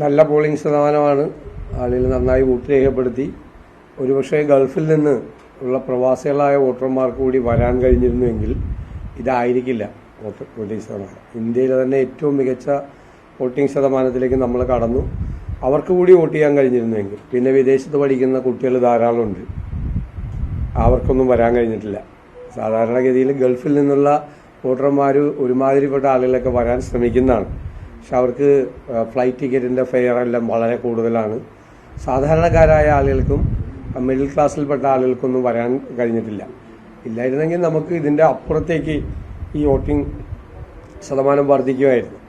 നല്ല പോളിംഗ് ശതമാനമാണ്. ആളുകൾ നന്നായി വോട്ട് രേഖപ്പെടുത്തി. ഒരുപക്ഷെ ഗൾഫിൽ നിന്ന് ഉള്ള പ്രവാസികളായ വോട്ടർമാർക്ക് കൂടി വരാൻ കഴിഞ്ഞിരുന്നുവെങ്കിൽ ഇതായിരിക്കില്ല വോട്ടിംഗ് ശതമാനം. ഇന്ത്യയിലെ തന്നെ ഏറ്റവും മികച്ച വോട്ടിംഗ് ശതമാനത്തിലേക്ക് നമ്മൾ കടന്നു. അവർക്ക് കൂടി വോട്ട് ചെയ്യാൻ കഴിഞ്ഞിരുന്നുവെങ്കിൽ. പിന്നെ വിദേശത്ത് പഠിക്കുന്ന കുട്ടികൾ ധാരാളമുണ്ട്, അവർക്കൊന്നും വരാൻ കഴിഞ്ഞിട്ടില്ല. സാധാരണഗതിയിൽ ഗൾഫിൽ നിന്നുള്ള വോട്ടർമാർ ഒരുമാതിരിപ്പെട്ട ആളുകളൊക്കെ വരാൻ ശ്രമിക്കുന്നതാണ്. പക്ഷെ അവർക്ക് ഫ്ലൈറ്റ് ടിക്കറ്റിൻ്റെ ഫെയർ എല്ലാം വളരെ കൂടുതലാണ്. സാധാരണക്കാരായ ആളുകൾക്കും മിഡിൽ ക്ലാസ്സിൽപ്പെട്ട ആളുകൾക്കൊന്നും വരാൻ കഴിഞ്ഞിട്ടില്ല. ഇല്ലായിരുന്നെങ്കിൽ നമുക്ക് ഇതിൻ്റെ അപ്പുറത്തേക്ക് ഈ വോട്ടിംഗ് ശതമാനം വർദ്ധിക്കുമായിരുന്നു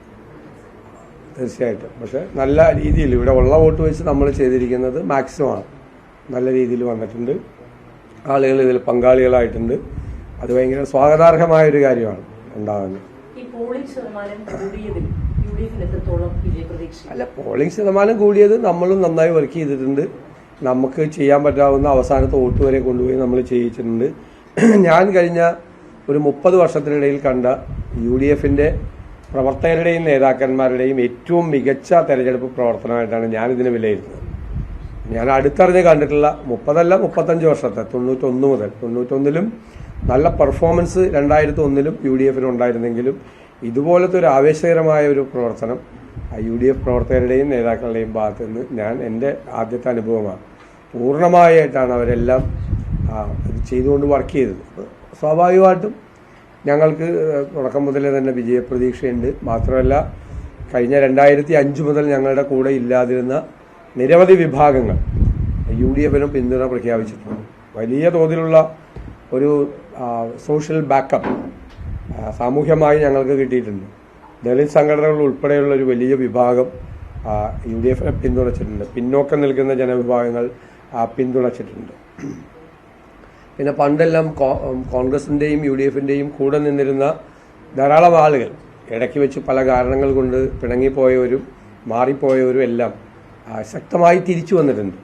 തീർച്ചയായിട്ടും. പക്ഷെ നല്ല രീതിയിൽ ഇവിടെ ഉള്ള വോട്ട് വെച്ച് നമ്മൾ ചെയ്തിരിക്കുന്നത് മാക്സിമമാണ്. നല്ല രീതിയിൽ വന്നിട്ടുണ്ട്, ആളുകൾ ഇതിൽ പങ്കാളികളായിട്ടുണ്ട്. അത് ഭയങ്കര സ്വാഗതാർഹമായൊരു കാര്യമാണ് ഉണ്ടാകുന്നത്. അല്ല, പോളിംഗ് ശതമാനം കൂടിയത് നമ്മളും നന്നായി വർക്ക് ചെയ്തിട്ടുണ്ട്. നമുക്ക് ചെയ്യാൻ പറ്റാവുന്ന അവസാനത്തെ വോട്ട് വരെ കൊണ്ടുപോയി നമ്മൾ ചെയ്യിച്ചിട്ടുണ്ട്. ഞാൻ കഴിഞ്ഞ ഒരു 30 വർഷത്തിനിടയിൽ കണ്ട UDFന്റെ പ്രവർത്തകരുടെയും നേതാക്കന്മാരുടെയും ഏറ്റവും മികച്ച തെരഞ്ഞെടുപ്പ് പ്രവർത്തനമായിട്ടാണ് ഞാനിതിനെ വിലയിരുത്തുന്നത്. ഞാൻ അടുത്തറിഞ്ഞ് കണ്ടിട്ടുള്ള 35 വർഷത്തെ 91 മുതൽ 91ലും നല്ല പെർഫോമൻസ് 2001ലും UDFന് ഉണ്ടായിരുന്നെങ്കിലും ഇതുപോലത്തെ ഒരു ആവേശകരമായ ഒരു പ്രവർത്തനം UDF പ്രവർത്തകരുടെയും നേതാക്കളുടെയും ഭാഗത്തു നിന്ന് ഞാൻ എൻ്റെ ആദ്യത്തെ അനുഭവമാണ്. പൂർണ്ണമായിട്ടാണ് അവരെല്ലാം ഇത് ചെയ്തുകൊണ്ട് വർക്ക് ചെയ്തത്. സ്വാഭാവികമായിട്ടും ഞങ്ങൾക്ക് തുടക്കം മുതലേ തന്നെ വിജയപ്രതീക്ഷയുണ്ട്. മാത്രമല്ല, കഴിഞ്ഞ 2005 മുതൽ ഞങ്ങളുടെ കൂടെ ഇല്ലാതിരുന്ന നിരവധി വിഭാഗങ്ങൾ UDFനും പിന്തുണ പ്രഖ്യാപിച്ചിട്ടുണ്ട്. വലിയ തോതിലുള്ള ഒരു സോഷ്യൽ ബാക്കപ്പ് സാമൂഹ്യമായി ഞങ്ങൾക്ക് കിട്ടിയിട്ടുണ്ട്. ദളിത് സംഘടനകൾ ഉൾപ്പെടെയുള്ള ഒരു വലിയ വിഭാഗം UDFനെ പിന്തുണച്ചിട്ടുണ്ട്. പിന്നോക്കം നിൽക്കുന്ന ജനവിഭാഗങ്ങൾ പിന്തുണച്ചിട്ടുണ്ട്. പിന്നെ പണ്ടെല്ലാം കോൺഗ്രസിൻ്റെയും UDFൻ്റെയും കൂടെ നിന്നിരുന്ന ധാരാളം ആളുകൾ ഇടയ്ക്ക് വെച്ച് പല കാരണങ്ങൾ കൊണ്ട് പിണങ്ങിപ്പോയവരും മാറിപ്പോയവരും എല്ലാം ശക്തമായി തിരിച്ചു വന്നിട്ടുണ്ട്.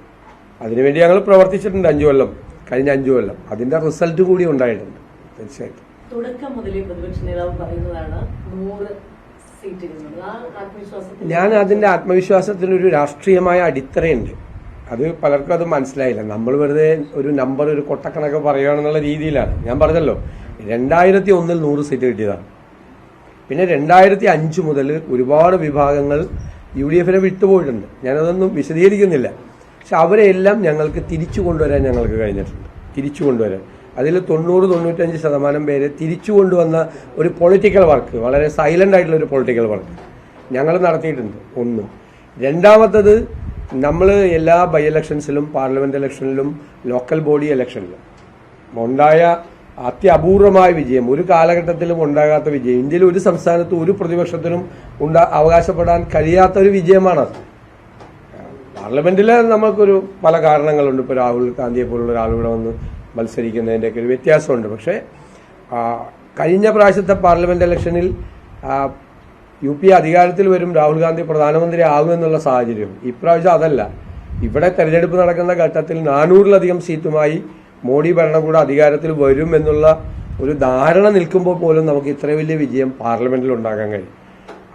അതിനുവേണ്ടി ഞങ്ങൾ പ്രവർത്തിച്ചിട്ടുണ്ട് 5 കൊല്ലം, കഴിഞ്ഞ 5 കൊല്ലം. അതിൻ്റെ റിസൾട്ട് കൂടി ഉണ്ടായിട്ടുണ്ട് തീർച്ചയായിട്ടും. തുടക്കം മുതലേ പ്രതിപക്ഷ നേതാവ് പറയുന്നതാണ് 100 സീറ്റുകൾ. ഞാൻ അതിൻ്റെ ആത്മവിശ്വാസത്തിനൊരു രാഷ്ട്രീയമായ അടിത്തറയുണ്ട്. അത് പലർക്കും അത് മനസ്സിലായില്ല. നമ്മൾ വെറുതെ ഒരു നമ്പർ, ഒരു കൊട്ടക്കണക്ക് പറയുകയാണെന്നുള്ള രീതിയിലാണ്. ഞാൻ പറഞ്ഞല്ലോ, 2001 100 സീറ്റ് കിട്ടിയതാണ്. പിന്നെ 2005 മുതൽ ഒരുപാട് വിഭാഗങ്ങൾ UDFനെ വിട്ടുപോയിട്ടുണ്ട്. ഞാനതൊന്നും വിശദീകരിക്കുന്നില്ല. പക്ഷെ അവരെല്ലാം ഞങ്ങൾക്ക് തിരിച്ചു കൊണ്ടുവരാൻ ഞങ്ങൾക്ക് കഴിഞ്ഞിട്ടുണ്ട്. തിരിച്ചു കൊണ്ടുവരാൻ അതിൽ 90-95% പേരെ തിരിച്ചു കൊണ്ടുവന്ന ഒരു പൊളിറ്റിക്കൽ വർക്ക്, വളരെ സൈലന്റ് ആയിട്ടുള്ള ഒരു പൊളിറ്റിക്കൽ വർക്ക് ഞങ്ങൾ നടത്തിയിട്ടുണ്ട്. ഒന്ന്. രണ്ടാമത്തത്, നമ്മൾ എല്ലാ ബൈ ഇലക്ഷൻസിലും പാർലമെന്റ് ഇലക്ഷനിലും ലോക്കൽ ബോഡി ഇലക്ഷനിലും ഉണ്ടായ അത്യപൂർവമായ വിജയം, ഒരു കാലഘട്ടത്തിലും ഉണ്ടാകാത്ത വിജയം, ഇന്ത്യയിൽ ഒരു സംസ്ഥാനത്തും ഒരു പ്രതിപക്ഷത്തിനും അവകാശപ്പെടാൻ കഴിയാത്ത ഒരു വിജയമാണത്. പാർലമെന്റിൽ നമുക്കൊരു പല കാരണങ്ങളുണ്ട്. ഇപ്പോൾ രാഹുൽ ഗാന്ധിയെ പോലുള്ള ഒരാൾ ഇവിടെ വന്ന് മത്സരിക്കുന്നതിൻ്റെയൊക്കെ ഒരു വ്യത്യാസമുണ്ട്. പക്ഷേ കഴിഞ്ഞ പ്രാവശ്യത്തെ പാർലമെന്റ് ഇലക്ഷനിൽ UP അധികാരത്തിൽ വരും, രാഹുൽ ഗാന്ധി പ്രധാനമന്ത്രി ആകുമെന്നുള്ള സാഹചര്യം. ഇപ്രാവശ്യം അതല്ല. ഇവിടെ തെരഞ്ഞെടുപ്പ് നടക്കുന്ന ഘട്ടത്തിൽ 400-ലധികം സീറ്റുമായി മോഡി ഭരണകൂടം അധികാരത്തിൽ വരും എന്നുള്ള ഒരു ധാരണ നിൽക്കുമ്പോൾ പോലും നമുക്ക് ഇത്ര വലിയ വിജയം പാർലമെന്റിൽ ഉണ്ടാക്കാൻ കഴിയും.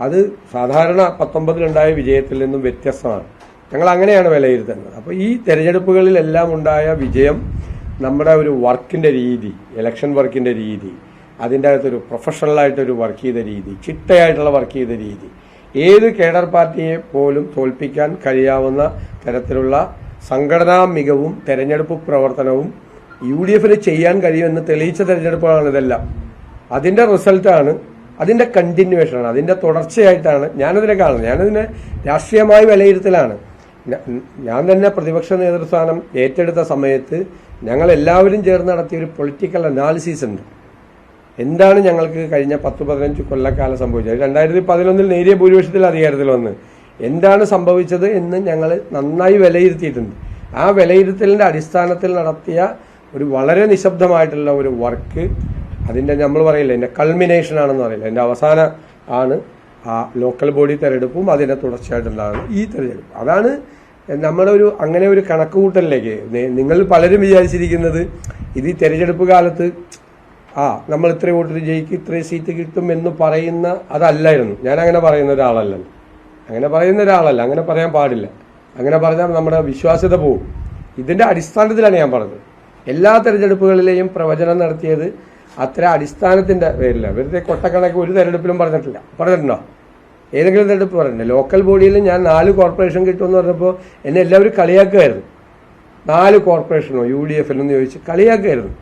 അത് സാധാരണ 19-ലുണ്ടായ വിജയത്തിൽ നിന്നും വ്യത്യസ്തമാണ്. ഞങ്ങൾ അങ്ങനെയാണ് വിലയിരുത്തുന്നത്. അപ്പോൾ ഈ തെരഞ്ഞെടുപ്പുകളിലെല്ലാം ഉണ്ടായ വിജയം നമ്മുടെ ഒരു വർക്കിൻ്റെ രീതി, ഇലക്ഷൻ വർക്കിൻ്റെ രീതി, അതിൻ്റെ അകത്തൊരു പ്രൊഫഷണലായിട്ടൊരു വർക്ക് ചെയ്ത രീതി, ചിട്ടയായിട്ടുള്ള വർക്ക് ചെയ്ത രീതി, ഏത് കേഡർ പാർട്ടിയെ പോലും തോൽപ്പിക്കാൻ കഴിയാവുന്ന തരത്തിലുള്ള സംഘടനാ മികവും തെരഞ്ഞെടുപ്പ് പ്രവർത്തനവും UDFന് ചെയ്യാൻ കഴിയുമെന്ന് തെളിയിച്ച തെരഞ്ഞെടുപ്പുകളാണ് ഇതെല്ലാം. അതിൻ്റെ റിസൾട്ടാണ്, അതിൻ്റെ കണ്ടിന്യൂവേഷനാണ്, അതിൻ്റെ തുടർച്ചയായിട്ടാണ് ഞാനതിനെ കാണുന്നത്. ഞാനതിനെ രാഷ്ട്രീയമായി വിലയിരുത്തലാണ്. ഞാൻ തന്നെ പ്രതിപക്ഷ നേതൃസ്ഥാനം ഏറ്റെടുത്ത സമയത്ത് ഞങ്ങൾ എല്ലാവരും ചേർന്ന് നടത്തിയ ഒരു പൊളിറ്റിക്കൽ അനാലിസിസ് ഉണ്ട്. എന്താണ് ഞങ്ങൾക്ക് കഴിഞ്ഞ 10-15 കൊല്ലക്കാലം സംഭവിച്ചത്? 2011 നേരിയ ഭൂരിപക്ഷത്തിൽ അധികാരത്തിൽ വന്ന് എന്താണ് സംഭവിച്ചത് എന്ന് ഞങ്ങൾ നന്നായി വിലയിരുത്തിയിട്ടുണ്ട്. ആ വിലയിരുത്തലിൻ്റെ അടിസ്ഥാനത്തിൽ നടത്തിയ ഒരു വളരെ നിശബ്ദമായിട്ടുള്ള ഒരു വർക്ക്, അതിൻ്റെ നമ്മൾ പറയില്ല, എൻ്റെ കൾമിനേഷൻ ആണെന്ന് പറയില്ല, എൻ്റെ അവസാന ആണ് ആ ലോക്കൽ ബോഡി തെരഞ്ഞെടുപ്പും അതിൻ്റെ തുടർച്ചയായിട്ടുണ്ടാകുന്ന ഈ തെരഞ്ഞെടുപ്പ്. അതാണ് നമ്മുടെ ഒരു അങ്ങനെ ഒരു കണക്കുകൂട്ടലിലേക്ക് നിങ്ങൾ പലരും വിചാരിച്ചിരിക്കുന്നത് ഇത് ഈ തെരഞ്ഞെടുപ്പ് കാലത്ത് നമ്മൾ ഇത്രയും വോട്ടിൽ ജയിക്കും, ഇത്രയും സീറ്റ് കിട്ടും എന്ന് പറയുന്ന അതല്ലായിരുന്നു. ഞാൻ അങ്ങനെ പറയുന്ന ഒരാളല്ലല്ലോ. അങ്ങനെ പറയുന്ന ഒരാളല്ല, അങ്ങനെ പറയാൻ പാടില്ല. അങ്ങനെ പറഞ്ഞാൽ നമ്മുടെ വിശ്വാസ്യത പോവും. ഇതിന്റെ അടിസ്ഥാനത്തിലാണ് ഞാൻ പറഞ്ഞത്. എല്ലാ തെരഞ്ഞെടുപ്പുകളിലെയും പ്രവചനം നടത്തിയത് അത്തരം അടിസ്ഥാനത്തിന്റെ പേരില്ല. വെറുതെ കൊട്ടക്കണക്ക് ഒരു തെരഞ്ഞെടുപ്പിലും പറഞ്ഞിട്ടുണ്ടോ? ഏതെങ്കിലും തെരഞ്ഞെടുപ്പ് പറഞ്ഞില്ല. ലോക്കൽ ബോഡിയിൽ ഞാൻ 4 കോർപ്പറേഷൻ കിട്ടുമെന്ന് പറഞ്ഞപ്പോൾ എന്നെ എല്ലാവരും കളിയാക്കുമായിരുന്നു. 4 കോർപ്പറേഷനോ UDF എന്ന് ചോദിച്ച് കളിയാക്കുമായിരുന്നു.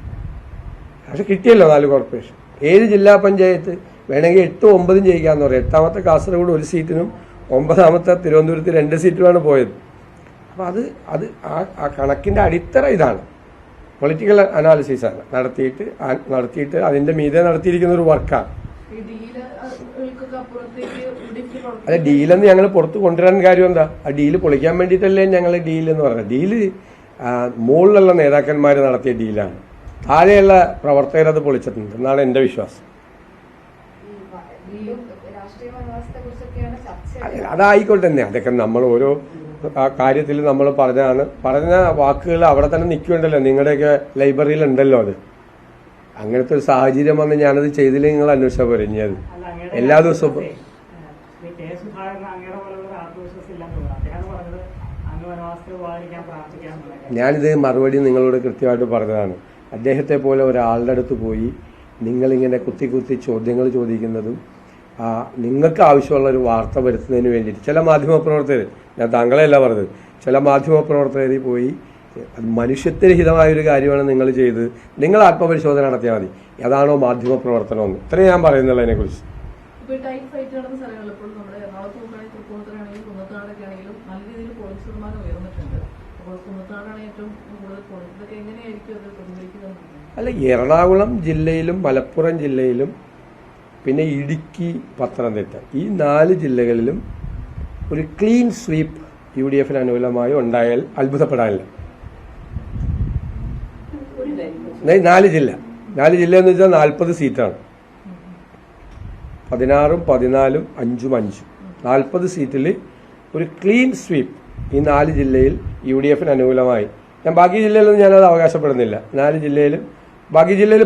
പക്ഷെ കിട്ടിയല്ലോ 4 കോർപ്പറേഷൻ. 7 ജില്ലാ പഞ്ചായത്ത് വേണമെങ്കിൽ 8ഉം 9ഉം ജയിക്കാമെന്ന് പറയും. 8ാമത്തെ കാസർഗോഡ് 1 സീറ്റിനും 9ാമത്തെ തിരുവനന്തപുരത്ത് 2 സീറ്റുമാണ് പോയത്. അപ്പം അത് ആ കണക്കിന്റെ അടിത്തറ ഇതാണ്. പൊളിറ്റിക്കൽ അനാലിസിസാണ് നടത്തിയിട്ട് അതിന്റെ മീതെ നടത്തിയിരിക്കുന്ന ഒരു വർക്കാണ്. അല്ല, ഡീലെന്ന് ഞങ്ങൾ പുറത്ത് കൊണ്ടുവരാൻ കാര്യം എന്താ? ആ ഡീല് പൊളിക്കാൻ വേണ്ടിയിട്ടല്ലേ ഞങ്ങൾ ഡീൽ എന്ന് പറഞ്ഞത്. ഡീല് മുകളിലുള്ള നേതാക്കന്മാർ നടത്തിയ ഡീലാണ്. താഴെയുള്ള പ്രവർത്തകർ അത് പൊളിച്ചിട്ടുണ്ട് എന്നാണ് എന്റെ വിശ്വാസം. അതായിക്കോട്ടെ തന്നെ, അതൊക്കെ നമ്മൾ ഓരോ കാര്യത്തിൽ നമ്മൾ പറഞ്ഞ വാക്കുകൾ അവിടെ തന്നെ നിൽക്കുന്നുണ്ടല്ലോ. നിങ്ങളുടെയൊക്കെ ലൈബ്രറിയിൽ ഉണ്ടല്ലോ അത്. അങ്ങനത്തെ ഒരു സാഹചര്യം വന്ന് ഞാനത് ചെയ്തില്ലെങ്കിൽ നിങ്ങൾ അന്വേഷിച്ചാൽ പോരെ. ഇനി അത് എല്ലാ ദിവസവും ഞാനിത് മറുപടി നിങ്ങളോട് കൃത്യമായിട്ട് പറഞ്ഞതാണ്. അദ്ദേഹത്തെ പോലെ ഒരാളുടെ അടുത്ത് പോയി നിങ്ങളിങ്ങനെ കുത്തി ചോദ്യങ്ങൾ ചോദിക്കുന്നതും നിങ്ങൾക്ക് ആവശ്യമുള്ള ഒരു വാർത്ത വരുത്തുന്നതിന് വേണ്ടിയിട്ട് ചില മാധ്യമപ്രവർത്തകർ, ഞാൻ താങ്കളെയല്ല പറഞ്ഞത്, ചില മാധ്യമപ്രവർത്തകർ പോയി അത് മനുഷ്യത്വരഹിതമായൊരു കാര്യമാണ് നിങ്ങൾ ചെയ്ത്, നിങ്ങൾ ആത്മപരിശോധന നടത്തിയാൽ മതി. അതാണോ മാധ്യമപ്രവർത്തനമെന്ന് ഇത്രയും ഞാൻ പറയുന്നുള്ളൂ അതിനെക്കുറിച്ച്. അല്ല, എറണാകുളം ജില്ലയിലും മലപ്പുറം ജില്ലയിലും പിന്നെ ഇടുക്കി, പത്തനംതിട്ട, ഈ 4 ജില്ലകളിലും ഒരു ക്ലീൻ സ്വീപ്പ് UDFന് അനുകൂലമായി ഉണ്ടായാൽ അത്ഭുതപ്പെടാനില്ല. 4 ജില്ല എന്ന് വെച്ചാൽ 40 സീറ്റാണ്. 16ഉം 14ഉം 5ഉം 5ഉം 40 സീറ്റിൽ ഒരു ക്ലീൻ സ്വീപ്പ് ഈ 4 ജില്ലയിൽ UDFന് അനുകൂലമായി. ഞാൻ ബാക്കി ജില്ലയിലൊന്നും ഞാനത് അവകാശപ്പെടുന്നില്ല. 4 ജില്ലയിലും ബാക്കി ജില്ലയിൽ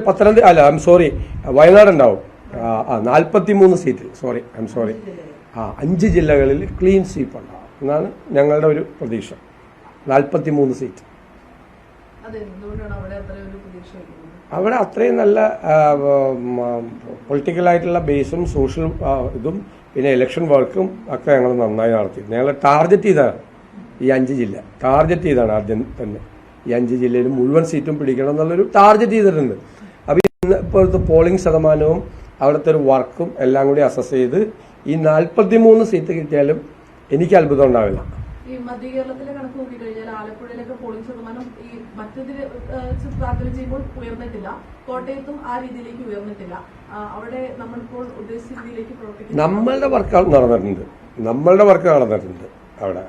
വയനാട് ഉണ്ടാവും. 43 സീറ്റ്, 5 ജില്ലകളിൽ ക്ലീൻ സ്വീപ്പ് ഉണ്ടാവും എന്നാണ് ഞങ്ങളുടെ ഒരു പ്രതീക്ഷ. 43 സീറ്റ്. അവിടെ അത്രയും നല്ല പൊളിറ്റിക്കലായിട്ടുള്ള ബേസും സോഷ്യൽ ഇതും പിന്നെ ഇലക്ഷൻ വർക്കും ഒക്കെ ഞങ്ങൾ നന്നായി നടത്തി. ഞങ്ങൾ ടാർഗറ്റ് ചെയ്താണ് ഈ 5 ജില്ല. ടാർഗറ്റ് ചെയ്താണ് ആദ്യം തന്നെ ഈ 5 ജില്ലയിൽ മുഴുവൻ സീറ്റും പിടിക്കണം എന്നുള്ളൊരു ടാർഗറ്റ് ചെയ്തിട്ടുണ്ട്. അപ്പോൾ ഇപ്പോഴത്തെ പോളിംഗ് ശതമാനവും അവിടുത്തെ ഒരു വർക്കും എല്ലാം കൂടി അസസ് ചെയ്ത് ഈ 43 സീറ്റ് കിട്ടിയാലും എനിക്ക് അത്ഭുതം ഉണ്ടാവില്ല. ഈ മധ്യ കേരളത്തിലെ കണക്ക് നോക്കി കഴിഞ്ഞാൽ ആലപ്പുഴയിലൊക്കെ പോളിംഗ് ശതമാനം ഈ മറ്റതിന് താരതമ്യം ചെയ്യുമ്പോൾ ഉയർന്നിട്ടില്ല. കോട്ടയത്തും ആ രീതിയിലേക്ക് ഉയർന്നിട്ടില്ല. അവിടെ നമ്മളിപ്പോൾ ഉദ്ദേശിച്ച രീതിയിലേക്ക് പ്രവർത്തിക്കും. നമ്മളുടെ വർക്ക് നടന്നിട്ടുണ്ട് അവിടെ.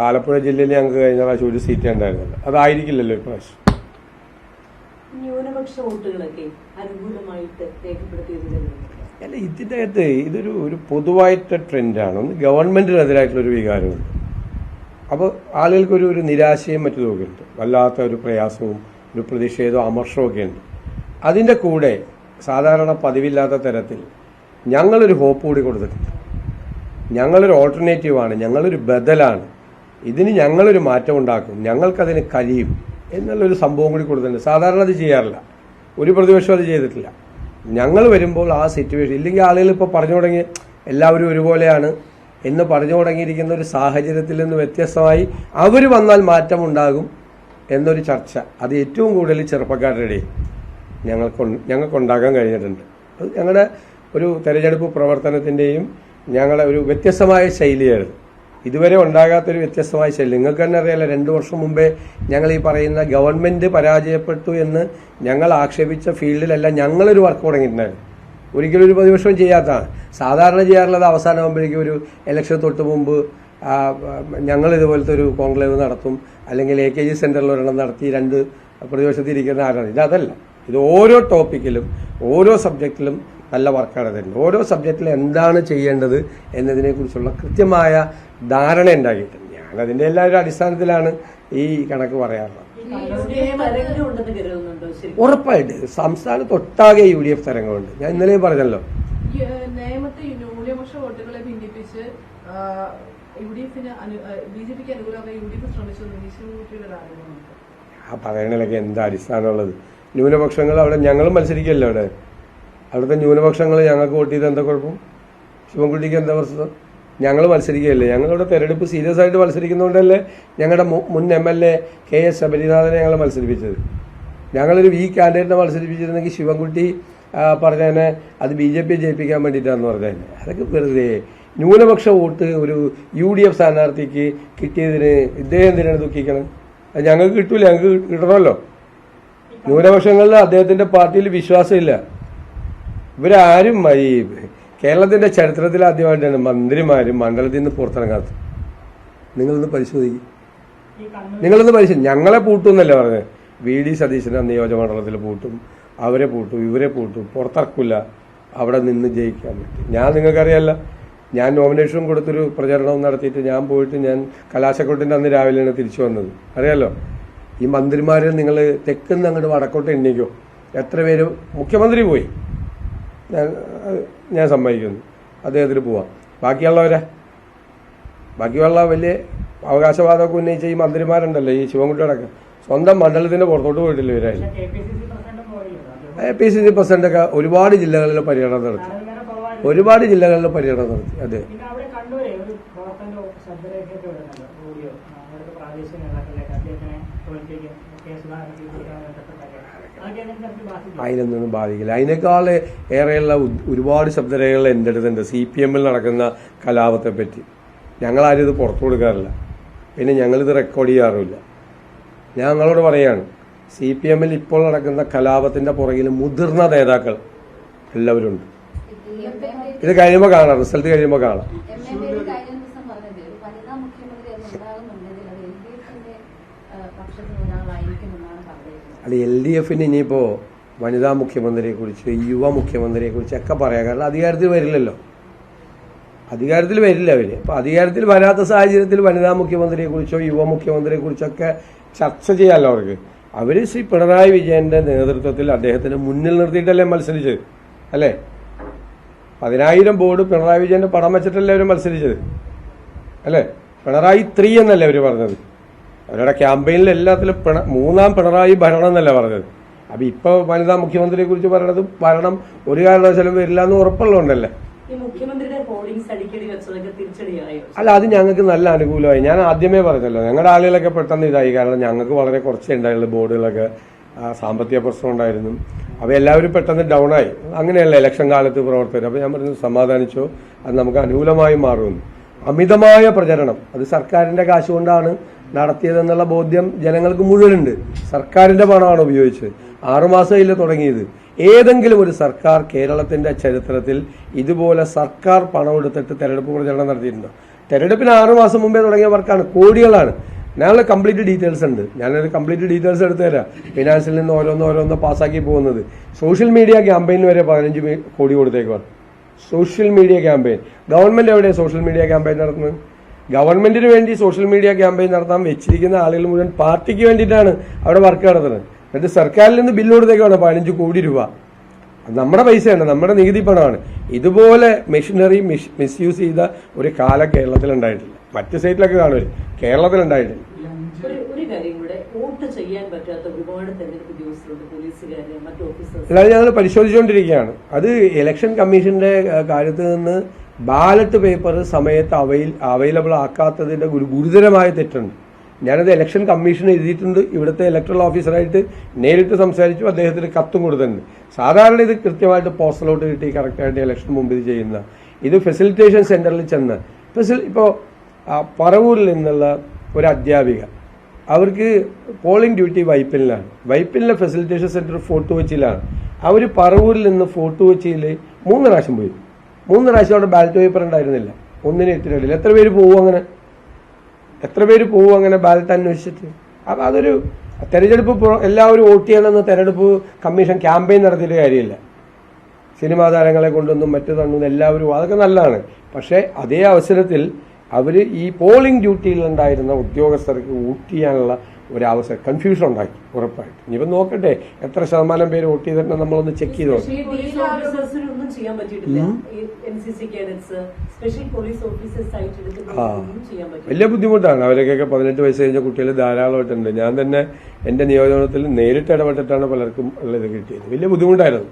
ആലപ്പുഴ ജില്ലയിൽ ഞങ്ങൾക്ക് കഴിഞ്ഞ പ്രാവശ്യം ഒരു സീറ്റ് ഉണ്ടായിരുന്നില്ല. അതായിരിക്കില്ലല്ലോ ഇപ്രാവശ്യം. ന്യൂനപക്ഷ വോട്ടുകളൊക്കെ അനുകൂലമായിട്ട് രേഖപ്പെടുത്തിയതിൽ അല്ല, ഇതിൻ്റെ അകത്ത് ഇതൊരു പൊതുവായിട്ട് ട്രെൻഡാണ്. ഒന്ന് ഗവൺമെന്റിനെതിരായിട്ടുള്ളൊരു വികാരമുണ്ട്. അപ്പോൾ ആളുകൾക്കൊരു നിരാശയും മറ്റൊക്കെ ഉണ്ട്. വല്ലാത്ത ഒരു പ്രയാസവും ഒരു പ്രതിഷേധവും അമർഷവും ഒക്കെ ഉണ്ട്. അതിൻ്റെ കൂടെ സാധാരണ പതിവില്ലാത്ത തരത്തിൽ ഞങ്ങളൊരു ഹോപ്പ് കൂടി കൊടുത്തിട്ടുണ്ട്. ഞങ്ങളൊരു ഓൾട്ടർനേറ്റീവാണ്, ഞങ്ങളൊരു ബദലാണ്, ഇതിന് ഞങ്ങളൊരു മാറ്റം ഉണ്ടാക്കും, ഞങ്ങൾക്കതിന് കഴിയും എന്നുള്ളൊരു സംഭവം കൂടി കൊടുത്തിട്ടുണ്ട്. സാധാരണ അത് ചെയ്യാറില്ല, ഒരു പ്രതിപക്ഷം അത് ചെയ്തിട്ടില്ല. ഞങ്ങൾ വരുമ്പോൾ ആ സിറ്റുവേഷൻ ഇല്ലെങ്കിൽ ആളുകൾ ഇപ്പോൾ പറഞ്ഞു തുടങ്ങി എല്ലാവരും ഒരുപോലെയാണ് എന്ന് പറഞ്ഞു തുടങ്ങിയിരിക്കുന്ന ഒരു സാഹചര്യത്തിൽ നിന്ന് വ്യത്യസ്തമായി അവർ വന്നാൽ മാറ്റം ഉണ്ടാകും എന്നൊരു ചർച്ച അത് ഏറ്റവും കൂടുതൽ ചെറുപ്പക്കാരുടെ ഇടയിൽ ഞങ്ങൾക്കുണ്ടാക്കാൻ കഴിഞ്ഞിട്ടുണ്ട്. അത് ഞങ്ങളുടെ ഒരു തെരഞ്ഞെടുപ്പ് പ്രവർത്തനത്തിൻ്റെയും ഞങ്ങളുടെ ഒരു വ്യത്യസ്തമായ ശൈലിയാണ്. ഇതുവരെ ഉണ്ടാകാത്തൊരു വ്യത്യസ്തമായ ശൈലി. നിങ്ങൾക്ക് തന്നെ അറിയാലോ, 2 വർഷം മുമ്പേ ഞങ്ങൾ ഈ പറയുന്ന ഗവൺമെന്റ് പരാജയപ്പെട്ടു എന്ന് ഞങ്ങൾ ആക്ഷേപിച്ച ഫീൽഡിലെല്ലാം ഞങ്ങളൊരു വർക്ക് തുടങ്ങിയിട്ടുണ്ടായിരുന്നു. ഒരിക്കലും ഒരു പ്രതിപക്ഷവും ചെയ്യാത്തതാണ്. സാധാരണ ചെയ്യാറുള്ളത് അവസാനമാകുമ്പോഴേക്കും ഒരു ഇലക്ഷൻ തൊട്ട് മുമ്പ് ഞങ്ങൾ ഇതുപോലത്തെ ഒരു കോൺക്ലേവ് നടത്തും, അല്ലെങ്കിൽ AKG സെന്ററിൽ ഒരെണ്ണം നടത്തി 2 പ്രതിപക്ഷത്തിരിക്കുന്ന ആരാണ്. ഇതല്ല, ഇത് ഓരോ ടോപ്പിക്കിലും ഓരോ സബ്ജക്റ്റിലും നല്ല വർക്കാണ് തരുന്നത്. ഓരോ സബ്ജക്റ്റിലും എന്താണ് ചെയ്യേണ്ടത് എന്നതിനെക്കുറിച്ചുള്ള കൃത്യമായ ധാരണ ഉണ്ടാക്കിയിട്ടുണ്ട്. ഞാൻ അതിൻ്റെ എല്ലാവരുടെ അടിസ്ഥാനത്തിലാണ് ഈ കണക്ക് പറയാറുള്ളത്. ഉറപ്പായിട്ട് സംസ്ഥാനത്തൊട്ടാകെ UDF തരംഗമുണ്ട്. ഞാൻ ഇന്നലെ പറഞ്ഞല്ലോ, നിയമത്തെ ന്യൂനപക്ഷ വോട്ടുകളെ ഭിന്നിപ്പിച്ച് ബിജെപിക്ക് അനുകൂലമായി യു ഡി എഫ് ശ്രമിച്ചെന്ന് വിഷ്ണുകുട്ടിയുടെ ഒരു ആരോപണമുണ്ട്. ആ പറയണതിലൊക്കെ എന്താ അടിസ്ഥാനമുള്ളത്? ന്യൂനപക്ഷങ്ങൾ അവിടെ ഞങ്ങളും മത്സരിക്കല്ലോ. അവിടുത്തെ ന്യൂനപക്ഷങ്ങൾ ഞങ്ങൾക്ക് വോട്ട് ചെയ്ത് എന്താ കുഴപ്പം? ശിവൻകുട്ടിക്ക് എന്താ പ്രശ്നം? ഞങ്ങൾ മത്സരിക്കുകയല്ലേ. ഞങ്ങളിവിടെ തെരഞ്ഞെടുപ്പ് സീരിയസ് ആയിട്ട് മത്സരിക്കുന്നതുകൊണ്ടല്ലേ ഞങ്ങളുടെ മുൻ MLA KS ശബരിനാഥനെ ഞങ്ങൾ മത്സരിപ്പിച്ചത്. ഞങ്ങളൊരു വീക്ക് കാൻഡിഡേറ്റിനെ മത്സരിപ്പിച്ചിരുന്നെങ്കിൽ ശിവൻകുട്ടി പറഞ്ഞതിനെ അത് BJP ജയിപ്പിക്കാൻ വേണ്ടിയിട്ടാണെന്ന് പറഞ്ഞതന്നെ. അതൊക്കെ വെറുതെ ന്യൂനപക്ഷ വോട്ട് ഒരു UDF സ്ഥാനാർത്ഥിക്ക് കിട്ടിയതിന് ഇദ്ദേഹം എന്തിനാണ് ദുഃഖിക്കണം? അത് ഞങ്ങൾക്ക് കിട്ടൂല, ഞങ്ങൾക്ക് കിട്ടണമല്ലോ. ന്യൂനപക്ഷങ്ങളിൽ അദ്ദേഹത്തിന്റെ പാർട്ടിയിൽ വിശ്വാസമില്ല. ഇവരാരും ഈ കേരളത്തിന്റെ ചരിത്രത്തിൽ ആദ്യമായിട്ടാണ് മന്ത്രിമാരും മണ്ഡലത്തിൽ നിന്ന് പുറത്തിറങ്ങാത്തത്. നിങ്ങളൊന്ന് പരിശോധിക്കും, ഞങ്ങളെ പൂട്ടുമെന്നല്ല പറഞ്ഞത്. VD സതീശനെ നിയോജകമണ്ഡലത്തിൽ പൂട്ടും, അവരെ പൂട്ടും, ഇവരെ പൂട്ടും, പുറത്തിറക്കില്ല, അവിടെ നിന്ന് ജയിക്കാൻ പറ്റും. ഞാൻ നിങ്ങൾക്കറിയാമല്ല, ഞാൻ നോമിനേഷൻ കൊടുത്തൊരു പ്രചരണം നടത്തിയിട്ട് ഞാൻ പോയിട്ട് ഞാൻ കലാശക്കൊട്ടിൻ്റെ അന്ന് രാവിലെയാണ് തിരിച്ചു വന്നത്. അറിയാലോ, ഈ മന്ത്രിമാരെ നിങ്ങൾ തെക്കുന്ന് അങ്ങോട്ട് വടക്കോട്ട് എണ്ണിക്കോ, എത്ര പേര് മുഖ്യമന്ത്രി പോയി, ഞാൻ സമ്മതിക്കുന്നു, അദ്ദേഹത്തിന് പോവാം. ബാക്കിയുള്ള വലിയ അവകാശവാദമൊക്കെ ഉന്നയിച്ച ഈ മന്ത്രിമാരുണ്ടല്ലോ, ഈ ശിവൻകുട്ടിയോടൊക്കെ സ്വന്തം മണ്ഡലത്തിന്റെ പുറത്തോട്ട് പോയിട്ടില്ല. ഇവരായിരുന്നു APCC പ്രസിഡന്റൊക്കെ ഒരുപാട് ജില്ലകളിൽ പര്യടനം നടത്തി. അതെ, അതിനൊന്നും ബാധിക്കില്ല. അതിനേക്കാൾ ഏറെയുള്ള ഒരുപാട് ശബ്ദരേഖകൾ എൻ്റെ അടുത്തുണ്ട് CPM-ൽ നടക്കുന്ന കലാപത്തെ പറ്റി. ഞങ്ങളാരും ഇത് പുറത്തു കൊടുക്കാറില്ല, പിന്നെ ഞങ്ങളിത് റെക്കോർഡ് ചെയ്യാറുമില്ല. ഞാൻ നിങ്ങളോട് പറയാണ്, CPM-ൽ ഇപ്പോൾ നടക്കുന്ന കലാപത്തിന്റെ പുറകിൽ മുതിർന്ന നേതാക്കൾ എല്ലാവരും ഉണ്ട്. ഇത് കഴിയുമ്പോൾ കാണാം, റിസൾട്ട് കഴിയുമ്പോൾ കാണാം. അല്ല, LDF-ന് ഇനിയിപ്പോ വനിതാ മുഖ്യമന്ത്രിയെ കുറിച്ച്, യുവ മുഖ്യമന്ത്രിയെ കുറിച്ചൊക്കെ പറയാം. കാരണം അധികാരത്തിൽ വരില്ലല്ലോ, അധികാരത്തിൽ വരില്ല അവര്. അപ്പൊ അധികാരത്തിൽ വരാത്ത സാഹചര്യത്തിൽ വനിതാ മുഖ്യമന്ത്രിയെ കുറിച്ചോ യുവ മുഖ്യമന്ത്രിയെ കുറിച്ചൊക്കെ ചർച്ച ചെയ്യാമല്ലോ അവർക്ക്. അവര് ശ്രീ പിണറായി വിജയന്റെ നേതൃത്വത്തിൽ അദ്ദേഹത്തിന് മുന്നിൽ നിർത്തിയിട്ടല്ലേ മത്സരിച്ചത്, അല്ലേ? 10,000 ബോർഡ് പിണറായി വിജയന്റെ പടം വെച്ചിട്ടല്ലേ അവർ മത്സരിച്ചത്, അല്ലേ? പിണറായി 3 എന്നല്ലേ അവർ പറഞ്ഞത്. അവരുടെ ക്യാമ്പയിനിൽ എല്ലാത്തിലും മൂന്നാം പിണറായി ഭരണം എന്നല്ല പറഞ്ഞത്. അപ്പൊ ഇപ്പൊ വനിതാ മുഖ്യമന്ത്രിയെ കുറിച്ച് പറയണത് ഭരണം ഒരു കാരണവശാലും വരില്ല എന്ന് ഉറപ്പുള്ളതുകൊണ്ടല്ലേ. അല്ല, അത് ഞങ്ങൾക്ക് നല്ല അനുകൂലമായി. ഞാൻ ആദ്യമേ പറഞ്ഞല്ലോ, ഞങ്ങളുടെ ആളുകളൊക്കെ പെട്ടെന്ന് ഇതായി. കാരണം ഞങ്ങൾക്ക് വളരെ കുറച്ചേ ഉണ്ടായുള്ളൂ ബോർഡുകളൊക്കെ, സാമ്പത്തിക പ്രശ്നം ഉണ്ടായിരുന്നു. അപ്പോൾ എല്ലാവരും പെട്ടെന്ന് ഡൗൺ ആയി. അങ്ങനെയല്ല ഇലക്ഷൻ കാലത്ത് പ്രവർത്തകർ. അപ്പോൾ ഞാൻ പറഞ്ഞു, സമാധാനിച്ചോ, അത് നമുക്ക് അനുകൂലമായി മാറുമെന്ന്. അമിതമായ പ്രചരണം, അത് സർക്കാരിന്റെ കാശ് കൊണ്ടാണ് നടത്തിയതെന്നുള്ള ബോധ്യം ജനങ്ങൾക്ക് മുഴുവനുണ്ട്. സർക്കാരിന്റെ പണമാണ് ഉപയോഗിച്ചത്. 6 മാസമില്ല തുടങ്ങിയത്. ഏതെങ്കിലും ഒരു സർക്കാർ കേരളത്തിന്റെ ചരിത്രത്തിൽ ഇതുപോലെ സർക്കാർ പണം എടുത്തിട്ട് തെരഞ്ഞെടുപ്പ് പ്രചരണം നടത്തിയിട്ടുണ്ടോ? തെരഞ്ഞെടുപ്പിന് 6 മാസം മുമ്പേ തുടങ്ങിയ വർക്കാണ്, കോടികളാണ്. ഞാനുള്ള കംപ്ലീറ്റ് ഡീറ്റെയിൽസ് ഉണ്ട്. ഞാനൊരു കംപ്ലീറ്റ് ഡീറ്റെയിൽസ് എടുത്തു തരാം. ഫിനാൻസിൽ നിന്ന് ഓരോന്ന് പാസ്സാക്കി പോകുന്നത്. സോഷ്യൽ മീഡിയ ക്യാമ്പയിന് വരെ 15 കോടി കൊടുത്തേക്കാണ്. Social media campaign. ഗവൺമെന്റ് എവിടെയാണ് സോഷ്യൽ മീഡിയ ക്യാമ്പയിൻ നടത്തുന്നത്? ഗവൺമെന്റിന് വേണ്ടി സോഷ്യൽ മീഡിയ ക്യാമ്പയിൻ നടത്താൻ വെച്ചിരിക്കുന്ന ആളുകൾ മുഴുവൻ പാർട്ടിക്ക് വേണ്ടിയിട്ടാണ് അവിടെ വർക്ക് നടത്തുന്നത്. എന്നിട്ട് സർക്കാരിൽ നിന്ന് ബില്ല് കൊടുത്തേക്കാണ് 15 കോടി രൂപ. നമ്മുടെ പൈസയാണ്, നമ്മുടെ നികുതി പണമാണ്. ഇതുപോലെ മെഷീനറി മിസ്യൂസ് ചെയ്ത ഒരു കാലം കേരളത്തിലുണ്ടായിട്ടില്ല. മറ്റു സ്റ്റേറ്റിലൊക്കെ കാണുമല്ലോ, കേരളത്തിലുണ്ടായിട്ടില്ല. അല്ലാതെ ഞങ്ങൾ പരിശോധിച്ചുകൊണ്ടിരിക്കുകയാണ്. അത് ഇലക്ഷൻ കമ്മീഷന്റെ കാര്യത്തിൽ നിന്ന് ബാലറ്റ് പേപ്പർ സമയത്ത് അവൈലബിൾ ആക്കാത്തതിന്റെ ഗുരുതരമായ തെറ്റുണ്ട്. ഞാനത് ഇലക്ഷൻ കമ്മീഷൻ എഴുതിയിട്ടുണ്ട്. ഇവിടുത്തെ ഇലക്ട്രൽ ഓഫീസറായിട്ട് നേരിട്ട് സംസാരിച്ചു, അദ്ദേഹത്തിന് കത്തും കൊടുത്തിട്ടുണ്ട്. സാധാരണ ഇത് കൃത്യമായിട്ട് പോസ്റ്റലോട്ട് കിട്ടി കറക്റ്റായിട്ട് ഇലക്ഷൻ മുമ്പ് ഇത് ചെയ്യുന്ന, ഇത് ഫെസിലിറ്റേഷൻ സെന്ററിൽ ചെന്ന് ഇപ്പോൾ പറവൂരിൽ നിന്നുള്ള ഒരു അധ്യാപിക, അവർക്ക് പോളിംഗ് ഡ്യൂട്ടി വൈപ്പിനിലാണ്. വൈപ്പിനിലെ ഫെസിലിറ്റേഷൻ സെന്റർ ഫോർട്ട് കൊച്ചിയിലാണ്. അവർ പറവൂരിൽ നിന്ന് ഫോർട്ട് കൊച്ചിയിൽ 3 പ്രാവശ്യം പോയി. 3 പ്രാവശ്യം അവിടെ ബാലറ്റ് പേപ്പർ ഉണ്ടായിരുന്നില്ല. ഒന്നിനും എത്തിയിട്ടില്ല. എത്ര പേര് പോകും അങ്ങനെ ബാലറ്റ് അന്വേഷിച്ചിട്ട്? അപ്പം അതൊരു തെരഞ്ഞെടുപ്പ്, എല്ലാവരും വോട്ട് ചെയ്യണമെന്ന് തെരഞ്ഞെടുപ്പ് കമ്മീഷൻ ക്യാമ്പയിൻ നടത്തിയിട്ട് കാര്യമില്ല. സിനിമാ താരങ്ങളെ കൊണ്ടൊന്നും മറ്റു തണ്ണൊന്നും എല്ലാവരും, അതൊക്കെ നല്ലതാണ്. പക്ഷേ അതേ അവസരത്തിൽ അവർ ഈ പോളിംഗ് ഡ്യൂട്ടിയിലുണ്ടായിരുന്ന ഉദ്യോഗസ്ഥർക്ക് വോട്ട് ചെയ്യാനുള്ള ഒരവസരം കൺഫ്യൂഷൻ ഉണ്ടാക്കി ഉറപ്പായിട്ട്. ഇനിയിപ്പോൾ നോക്കട്ടെ എത്ര ശതമാനം പേര് വോട്ട് ചെയ്തിട്ടുണ്ടെന്ന് നമ്മളൊന്ന് ചെക്ക് ചെയ്ത് നോക്കാം. പോലീസ് ഓഫീസേഴ്സിനൊന്നും ചെയ്യാൻ പറ്റിയിട്ടില്ല. NCC cadets, special police officers ആയിട്ട് എടുക്കുന്നതൊന്നും ചെയ്യാൻ പറ്റില്ല. വലിയ ബുദ്ധിമുട്ടാണ്. അവരൊക്കെ 18 വയസ്സ് കഴിഞ്ഞ കുട്ടികൾ ധാരാളമായിട്ടുണ്ട്. ഞാൻ തന്നെ എൻ്റെ നിയോജനത്തിൽ നേരിട്ട് ഇടപെട്ടിട്ടാണ് പലർക്കും ഉള്ളത് കിട്ടിയത്. വലിയ ബുദ്ധിമുട്ടായിരുന്നു.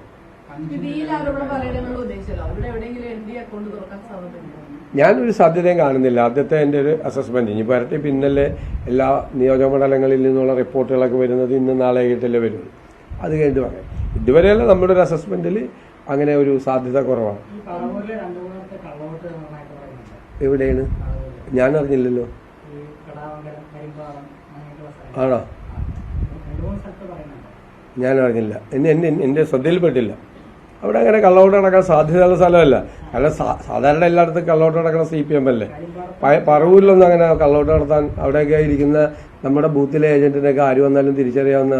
ഞാനൊരു സാധ്യതയും കാണുന്നില്ല. ആദ്യത്തെ എൻ്റെ ഒരു അസസ്മെന്റ്. ഇനി വരട്ടെ, പിന്നല്ലേ എല്ലാ നിയോജക മണ്ഡലങ്ങളിൽ നിന്നുള്ള റിപ്പോർട്ടുകളൊക്കെ വരുന്നത്. ഇന്ന് നാളെ ആയിട്ടല്ലേ വരുള്ളൂ. അത് കഴിഞ്ഞിട്ട് പറയാം. ഇതുവരെയല്ല നമ്മുടെ ഒരു അസസ്മെന്റിൽ അങ്ങനെ ഒരു സാധ്യത കുറവാണ്. എവിടെയാണ്? ഞാൻ അറിഞ്ഞില്ലല്ലോ. ആണോ? ഞാൻ അറിഞ്ഞില്ല. എൻ്റെ ശ്രദ്ധയിൽപ്പെട്ടില്ല. അവിടെ അങ്ങനെ കള്ളവോട്ട് നടക്കാൻ സാധ്യതയുള്ള സ്ഥലമല്ല. കാരണം സാധാരണ എല്ലായിടത്തും കള്ളവോട്ട് നടക്കുന്ന CPM അല്ലേ. പറവൂരിലൊന്നും അങ്ങനെ കള്ളവോട്ട് നടത്താൻ അവിടെയൊക്കെ ഇരിക്കുന്ന നമ്മുടെ ബൂത്തിലെ ഏജന്റിനൊക്കെ ആര് വന്നാലും തിരിച്ചറിയാവുന്ന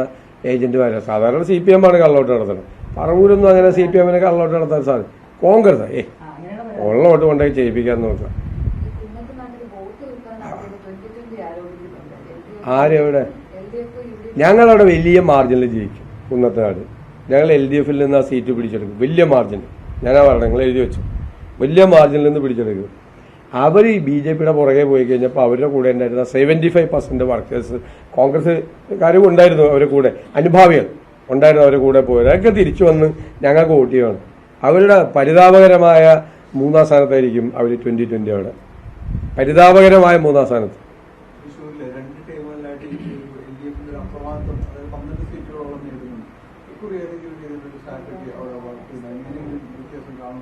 ഏജന്റുമാരാണ്. സാധാരണ CPM ആണ് കള്ളവോട്ട് നടത്തുന്നത്. പറവൂരൊന്നും അങ്ങനെ CPM-നെ കള്ളവോട്ട് നടത്താൻ സാധിക്കും. കോൺഗ്രസ് ഉള്ള വോട്ട് കൊണ്ടേ ചെയ്യിപ്പിക്കാൻ നോക്കുക. ആരെവിടെ? ഞങ്ങളവിടെ വലിയ മാർജിനിൽ ജയിക്കും. കുന്നത്തനാട് ഞങ്ങൾ LDF-ൽ നിന്ന് ആ സീറ്റ് പിടിച്ചെടുക്കും. വലിയ മാർജിൻ. ഞാനാ പറഞ്ഞത്, നിങ്ങൾ എഴുതി വെച്ചു. വലിയ മാർജിനിൽ നിന്ന് പിടിച്ചെടുക്കും. അവർ ഈ BJP-യുടെ പുറകെ പോയി കഴിഞ്ഞപ്പോൾ അവരുടെ കൂടെ ഉണ്ടായിരുന്ന 75% വർക്കേഴ്സ് കോൺഗ്രസ്സുകാരും ഉണ്ടായിരുന്നു. അവരുടെ കൂടെ അനുഭാവികൾ ഉണ്ടായിരുന്നു. അവരുടെ കൂടെ പോയത് അതൊക്കെ തിരിച്ചു വന്ന് ഞങ്ങൾക്ക് വോട്ട് ചെയ്യുകയാണ്. അവരുടെ പരിതാപകരമായ 3-ാം സ്ഥാനത്തായിരിക്കും അവർ 2020 അവിടെ. പരിതാപകരമായ 3-ാം സ്ഥാനത്ത്.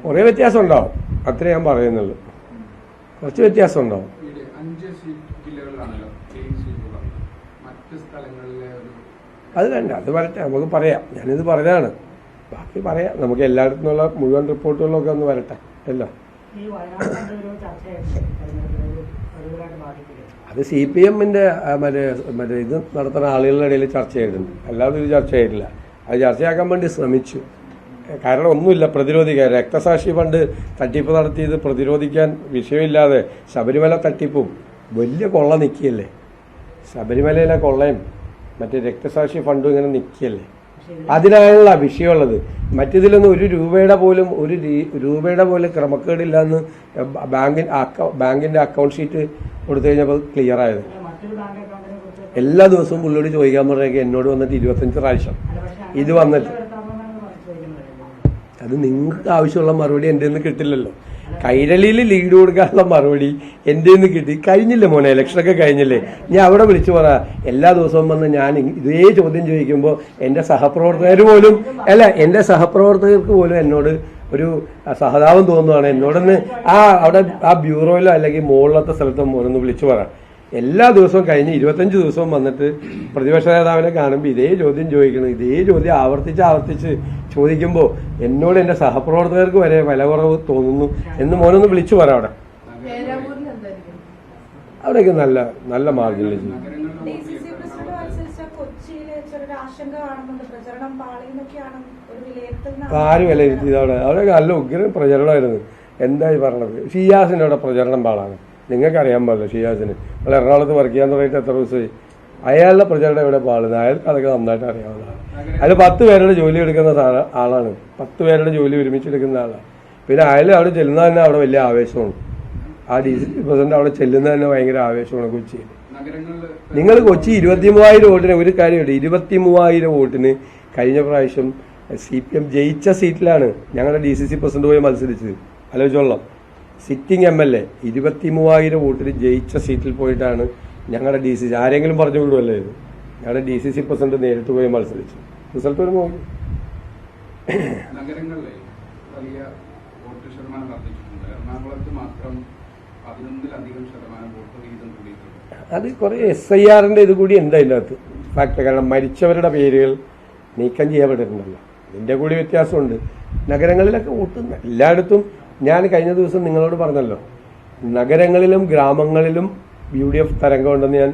കുറേ വ്യത്യാസം ഉണ്ടാവും. അത്രേ ഞാൻ പറയുന്നുള്ളൂ. കുറച്ച് വ്യത്യാസം ഉണ്ടാവും. അത് വേണ്ട, അത് വരട്ടെ, നമുക്ക് പറയാം. ഞാനിത് പറഞ്ഞതാണ്, ബാക്കി പറയാം. നമുക്ക് എല്ലായിടത്തു നിന്നുള്ള മുഴുവൻ റിപ്പോർട്ടുകളൊക്കെ ഒന്ന് വരട്ടെ. അല്ല, അത് CPM-ന്റെ മറ്റേ ഇത് നടത്തുന്ന ആളുകളുടെ ഇടയിൽ ചർച്ച ചെയ്തിട്ടുണ്ട്. അല്ലാതെ ഇത് ചർച്ച ചെയ്തിട്ടില്ല. അത് ചർച്ചയാക്കാൻ വേണ്ടി ശ്രമിച്ചു. കാരണം ഒന്നുമില്ല, പ്രതിരോധിക്കാൻ. രക്തസാക്ഷി ഫണ്ട് തട്ടിപ്പ് നടത്തിയത് പ്രതിരോധിക്കാൻ വിഷയമില്ലാതെ ശബരിമല തട്ടിപ്പും വലിയ കൊള്ള നിൽക്കുകയല്ലേ. ശബരിമലയിലെ കൊള്ളയും മറ്റേ രക്തസാക്ഷി ഫണ്ടും ഇങ്ങനെ നിൽക്കുകയല്ലേ. അതിനായുള്ള വിഷയമുള്ളത്. മറ്റിതിലൊന്നും ഒരു രൂപയുടെ പോലും ക്രമക്കേടില്ലാന്ന് ബാങ്കിന്റെ അക്കൗണ്ട് ഷീറ്റ് കൊടുത്തു കഴിഞ്ഞപ്പോൾ ക്ലിയർ ആയത്. എല്ലാ ദിവസവും പുള്ളിയോട് ചോദിക്കാൻ പറഞ്ഞേക്ക് എന്നോട് വന്നിട്ട് 25 പ്രാവശ്യം ഇത് വന്നിട്ട്. അത് നിങ്ങൾക്ക് ആവശ്യമുള്ള മറുപടി എൻ്റെ നിന്ന് കിട്ടില്ലല്ലോ. കൈരളിയിൽ ലീഡ് കൊടുക്കാനുള്ള മറുപടി എൻ്റെ നിന്ന് കിട്ടി. കഴിഞ്ഞില്ലേ മോനെ, ഇലക്ഷനൊക്കെ കഴിഞ്ഞില്ലേ. ഞാൻ അവിടെ വിളിച്ചു പറ, എല്ലാ ദിവസവും വന്ന് ഞാൻ ഇതേ ചോദ്യം ചോദിക്കുമ്പോൾ എൻ്റെ സഹപ്രവർത്തകർക്ക് പോലും എന്നോട് ഒരു സഹതാപം തോന്നുവാണ്. എന്നോടൊന്ന് അവിടെ ആ ബ്യൂറോയിലോ അല്ലെങ്കിൽ മുകളിലത്തെ സ്ഥലത്തോ മോനൊന്ന് വിളിച്ചു പറ. എല്ലാ ദിവസവും കഴിഞ്ഞ് 25 ദിവസവും വന്നിട്ട് പ്രതിപക്ഷ നേതാവിനെ കാണുമ്പോൾ ഇതേ ചോദ്യം ചോദിക്കണം. ഇതേ ചോദ്യം ആവർത്തിച്ച് ചോദിക്കുമ്പോൾ എന്നോട് എൻ്റെ സഹപ്രവർത്തകർക്ക് വരെ വില കുറവ് തോന്നുന്നു എന്ന് മോനൊന്ന് വിളിച്ചു പറ. അവിടെയൊക്കെ നല്ല മാർജിനിൽ ചെയ്യും. ആര് വിലയിരുത്തിയത്? അവിടെ നല്ല ഉഗ്ര പ്രചരണമായിരുന്നു. എന്തായി പറഞ്ഞത്? ഷിയാസിൻ്റെ അവിടെ പ്രചരണം പാളാണ്. നിങ്ങൾക്കറിയാൻ പാടില്ല ഷിയാസിന്. നമ്മൾ എറണാകുളത്ത് വർക്ക് ചെയ്യാൻ തുടങ്ങിയിട്ട് എത്ര ദിവസമായി? അയാളുടെ പ്രചരണം എവിടെ പാടുന്നത്? അയാൾക്ക് അതൊക്കെ നന്നായിട്ട് അറിയാവുന്നതാണ്. അയാൾ 10 പേരുടെ ജോലി എടുക്കുന്ന ആളാണ്. 10 പേരുടെ ജോലി ഒരുമിച്ചെടുക്കുന്ന ആളാണ്. പിന്നെ അയാൾ അവിടെ ചെല്ലുന്നത് തന്നെ അവിടെ വലിയ ആവേശമാണ്. ആ DCC പ്രസിഡന്റ് അവിടെ ചെല്ലുന്നത് തന്നെ ഭയങ്കര ആവേശമാണ് കൊച്ചിയിൽ. നിങ്ങൾ കൊച്ചി 23,000 വോട്ടിന് ഒരു കാര്യമുണ്ട്. 23,000 വോട്ടിന് കഴിഞ്ഞ പ്രാവശ്യം CPM ജയിച്ച സീറ്റിലാണ് ഞങ്ങളുടെ DCC പ്രസിഡന്റ് പോയി മത്സരിച്ചത്. ആലോചിച്ചോളാം. സിറ്റിംഗ് MLA 23,000 വോട്ടിന് ജയിച്ച സീറ്റിൽ പോയിട്ടാണ് ഞങ്ങളുടെ DCC. ആരെങ്കിലും പറഞ്ഞു വിടുമല്ലേ ഇത്? ഞങ്ങളുടെ DCC പ്രസിഡന്റ് നേരിട്ട് പോയി മത്സരിച്ചു. റിസൾട്ട് ഒരു നോക്കി. നഗരങ്ങളിലെ വലിയ വോട്ട് ശതമാനം വർദ്ധിച്ചിട്ടുണ്ട്. എറണാകുളത്ത് മാത്രം 11% വോട്ട് വീതം കൂടിയിട്ടുണ്ട്. അത് കുറെ SIR-ന്റെ ഇത് കൂടി ഉണ്ട് അതിൻ്റെ അകത്ത് ഫാക്ടർ. കാരണം മരിച്ചവരുടെ പേരുകൾ നീക്കം ചെയ്യപ്പെട്ടിട്ടുണ്ടല്ലോ, അതിൻ്റെ കൂടി വ്യത്യാസമുണ്ട്. നഗരങ്ങളിലൊക്കെ വോട്ട് എല്ലായിടത്തും. ഞാൻ കഴിഞ്ഞ ദിവസം നിങ്ങളോട് പറഞ്ഞല്ലോ, നഗരങ്ങളിലും ഗ്രാമങ്ങളിലും UDF തരംഗം ഉണ്ടെന്ന് ഞാൻ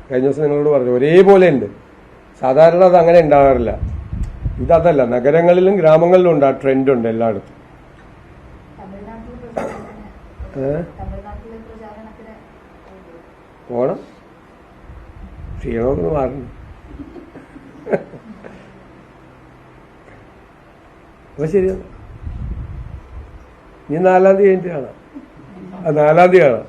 കഴിഞ്ഞ ദിവസം നിങ്ങളോട് പറഞ്ഞു. ഒരേപോലെ ഉണ്ട്. സാധാരണ അത് അങ്ങനെ ഉണ്ടാകാറില്ല. ഇതല്ല, നഗരങ്ങളിലും ഗ്രാമങ്ങളിലും ഉണ്ട്. ആ ട്രെൻഡ് ഉണ്ട് എല്ലായിടത്തും. പോണം. ക്ഷീണമൊക്കെ ഒന്ന് മാറണം. അപ്പൊ ശരിയാണ്. ഇനി 4-ാം തീയതി കഴിഞ്ഞിട്ട് കാണാം. 4-ാം തീയതി കാണാം.